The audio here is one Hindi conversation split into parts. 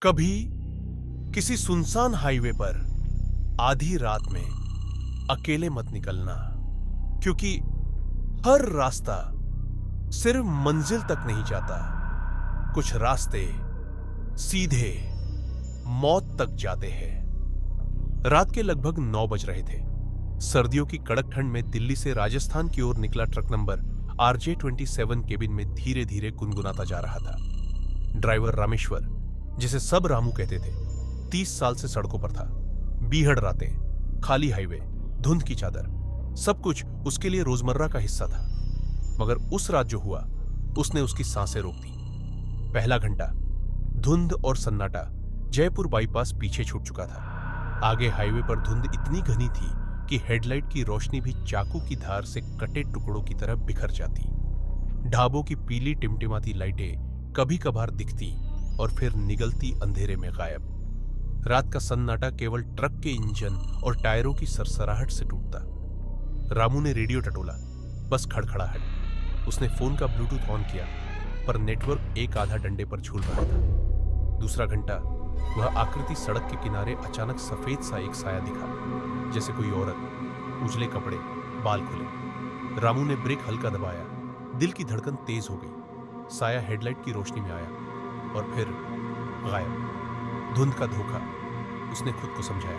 कभी किसी सुनसान हाईवे पर आधी रात में अकेले मत निकलना, क्योंकि हर रास्ता सिर्फ मंजिल तक नहीं जाता। कुछ रास्ते सीधे मौत तक जाते हैं। रात के लगभग 9 बज रहे थे। सर्दियों की कड़क ठंड में दिल्ली से राजस्थान की ओर निकला ट्रक नंबर RJ27 केबिन में धीरे धीरे गुनगुनाता जा रहा था। ड्राइवर रामेश्वर, जिसे सब रामू कहते थे, 30 साल से सड़कों पर था। बीहड़ रातें, खाली हाईवे, धुंध की चादर, सब कुछ उसके लिए रोजमर्रा का हिस्सा था। मगर उस रात जो हुआ, उसने उसकी सांसें रोक दी। पहला घंटा धुंध और सन्नाटा। जयपुर बाईपास पीछे छूट चुका था। आगे हाईवे पर धुंध इतनी घनी थी कि हेडलाइट की रोशनी भी चाकू की धार से कटे टुकड़ों की तरह बिखर जाती। ढाबों की पीली टिमटिमाती लाइटें कभी कभार दिखती और फिर निगलती अंधेरे में गायब। रात का सन्नाटा केवल ट्रक के इंजन और टायरों की सरसराहट से टूटता। रामू ने रेडियो टटोला, बस खड़खड़ाहट। उसने फोन का ब्लूटूथ ऑन किया, पर नेटवर्क एक आधा डंडे पर झूल रहा था। दूसरा घंटा, वह आकृति सड़क के किनारे अचानक सफेद सा एक साया दिखा, जैसे कोई औरत, उजले कपड़े, बाल खुले। रामू ने ब्रेक हल्का दबाया। दिल की धड़कन तेज हो गई। साया हेडलाइट की रोशनी में आया और फिर गायब। धुंध का धोखा, उसने खुद को समझाया।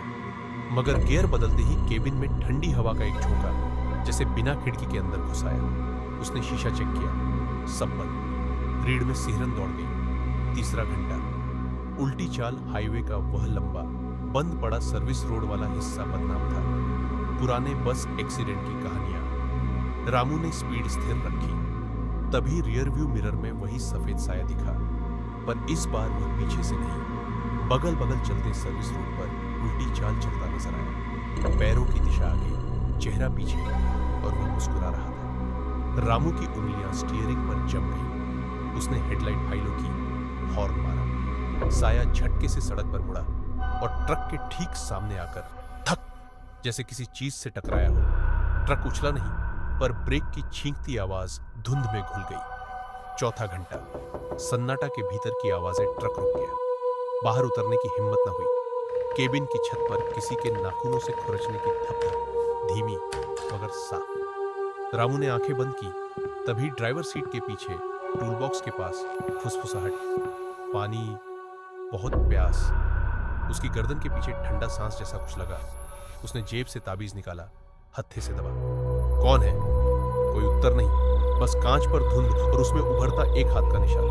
मगर गियर बदलते ही केबिन में ठंडी हवा का एक झोंका जैसे बिना खिड़की के अंदर घुस आया। उसने शीशा चेक किया, सब बंद। रीढ़ में सिहरन दौड़ गई। तीसरा घंटा, उल्टी चाल। हाईवे का वह लंबा बंद पड़ा सर्विस रोड वाला हिस्सा बदनाम था। पुराने बस एक्सीडेंट की कहानियां। रामू ने स्पीड स्थिर रखी। तभी रियर व्यू मिरर में वही सफेद साया दिखा, पर इस बार वह पीछे से नहीं, बगल बगल चलते सर्विस रोड पर उल्टी चाल चलता नजर आया। पैरों की दिशा आगे, चेहरा पीछे, और वह मुस्कुरा रहा था। रामू की उंगलियां स्टीयरिंग पर जम गई। उसने हेडलाइट फाइलों की, हॉर्न मारा। साया झटके से सड़क पर मुड़ा और ट्रक के ठीक सामने आकर थक, जैसे किसी चीज से टकराया हो। ट्रक उछला नहीं, पर ब्रेक की छींकती आवाज धुंध में घुल गई। चौथा घंटा, सन्नाटा के भीतर की आवाजें। ट्रक रुक गया। बाहर उतरने की हिम्मत न हुई। केबिन की छत पर किसी के नाखूनों से खुरचने की धप-धप, धीमी मगर साफ। रामू ने आंखें बंद की। तभी ड्राइवर सीट के पीछे टूलबॉक्स के पास फुसफुसाहट, पानी, बहुत प्यास। उसकी गर्दन के पीछे ठंडा सांस जैसा कुछ लगा। उसने जेब से ताबीज निकाला, हत्थे से दबा। कौन है? कोई उत्तर नहीं, बस कांच पर धुंध और उसमें उभरता एक हाथ का निशान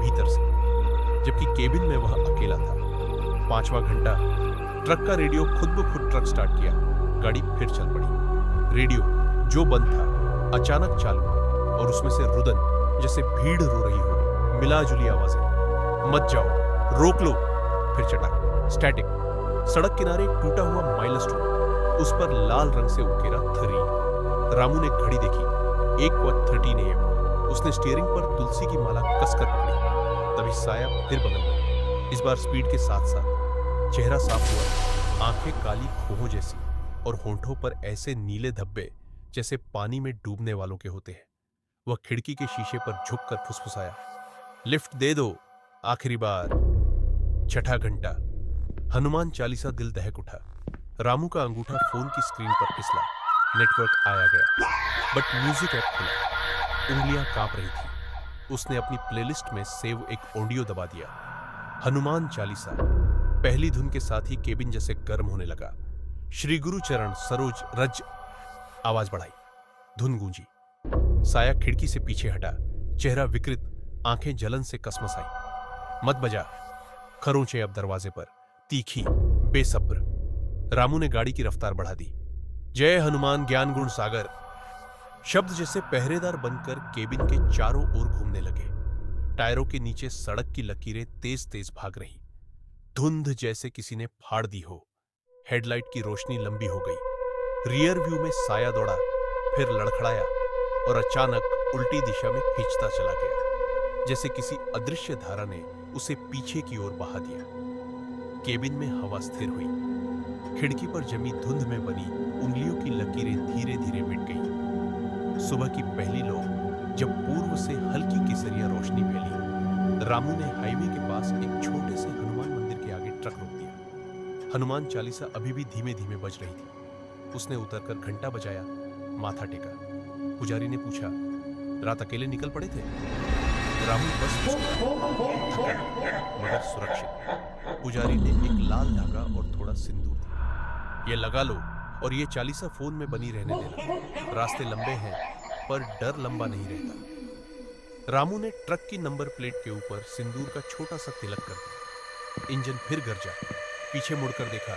भीतर से, जबकि केबिन में वह अकेला था। पांचवा घंटा, ट्रक का रेडियो खुद ब खुद ट्रक स्टार्ट किया। गाड़ी फिर चल पड़ी। रेडियो जो बंद था अचानक चालू, और उसमें से रुदन, जैसे भीड़ रो रही हो, मिला जुली आवाजें। मत जाओ, रोक लो। फिर चटक, स्टैटिक। सड़क किनारे एक टूटा हुआ माइलस्टोन, उस पर लाल रंग से उकेरा 3। रामू ने घड़ी देखी, 1:13 AM। उसने स्टीयरिंग पर तुलसी की माला कसकर पकड़ी। तभी साया फिर बदल गया, इस बार स्पीड के साथ साथ। चेहरा साफ हुआ, आंखें काली खोहों जैसी, और होंठों पर ऐसे नीले धब्बे जैसे पानी में डूबने वालों के होते हैं। वह खिड़की के शीशे पर झुककर फुसफुसाया, लिफ्ट दे दो, आखिरी बार। छठा घंटा, हनुमान चालीसा। दिल दहक उठा। रामू का अंगूठा फोन की स्क्रीन पर फिसला। नेटवर्क आया गया, बट म्यूजिक ऐप खुला। उंगलियां कांप रही थी। उसने अपनी प्लेलिस्ट में सेव एक ऑडियो दबा दिया। हनुमान चालीसा। पहली धुन के साथ ही केबिन जैसे गर्म होने लगा। श्री गुरु चरण सरोज रज। आवाज बढ़ाई, धुन गूंजी। साया खिड़की से पीछे हटा, चेहरा विकृत, आंखें जलन से कसमसाई। मत बजा। खरोंचे अब दरवाजे पर, तीखी, बेसब्र। रामू ने गाड़ी की रफ्तार बढ़ा दी। जय हनुमान ज्ञान गुण सागर। शब्द जैसे पहरेदार बनकर केबिन के चारों ओर घूमने लगे। टायरों के नीचे सड़क की लकीरें तेज तेज भाग रही, धुंध जैसे किसी ने फाड़ दी हो। हेडलाइट की रोशनी लंबी हो गई। रियर व्यू में साया दौड़ा, फिर लड़खड़ाया और अचानक उल्टी दिशा में खींचता चला गया, जैसे किसी अदृश्य धारा ने उसे पीछे की ओर बहा दिया। केबिन में हवा स्थिर हुई। खिड़की पर जमी धुंध में बनी उंगलियों की लकीरें धीरे धीरे मिट गईं। सुबह की पहली लौ, जब पूर्व से हल्की केसरिया रोशनी फैली, रामू ने हाईवे के पास एक छोटे से हनुमान हनुमान चालीसा अभी भी धीमे धीमे बज रही थी। उसने उतरकर घंटा बजाया, माथा टेका। पुजारी ने पूछा, रात अकेले निकल पड़े थे? रामू बस मुस्कुराया, थका मगर सुरक्षित। पुजारी ने एक लाल धागा और थोड़ा सिंदूर दिया। ये लगा लो और ये चालीसा फोन में बनी रहने देना। रास्ते लंबे हैं पर डर लंबा नहीं रहता। रामू ने ट्रक की नंबर प्लेट के ऊपर सिंदूर का छोटा सा तिलक कर दिया। इंजन फिर गरजा। पीछे मुड़कर देखा,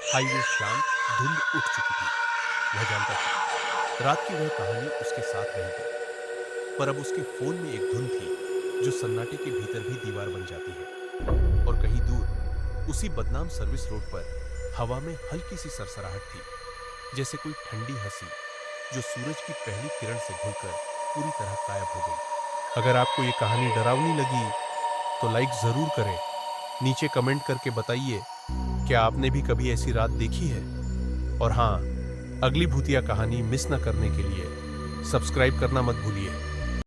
हाईवे शांत, धुंध उठ चुकी थी। वह जानता था रात की वह कहानी उसके साथ रहेगी, पर अब उसके फोन में एक धुन थी जो सन्नाटे के भीतर भी दीवार बन जाती है। और कहीं दूर उसी बदनाम सर्विस रोड पर हवा में हल्की सी सरसराहट थी, जैसे कोई ठंडी हंसी जो सूरज की पहली किरण से घुलकर पूरी तरह गायब हो गई। अगर आपको ये कहानी डरावनी लगी तो लाइक जरूर करें। नीचे कमेंट करके बताइए क्या आपने भी कभी ऐसी रात देखी है। और हाँ, अगली भूतिया कहानी मिस न करने के लिए सब्सक्राइब करना मत भूलिए।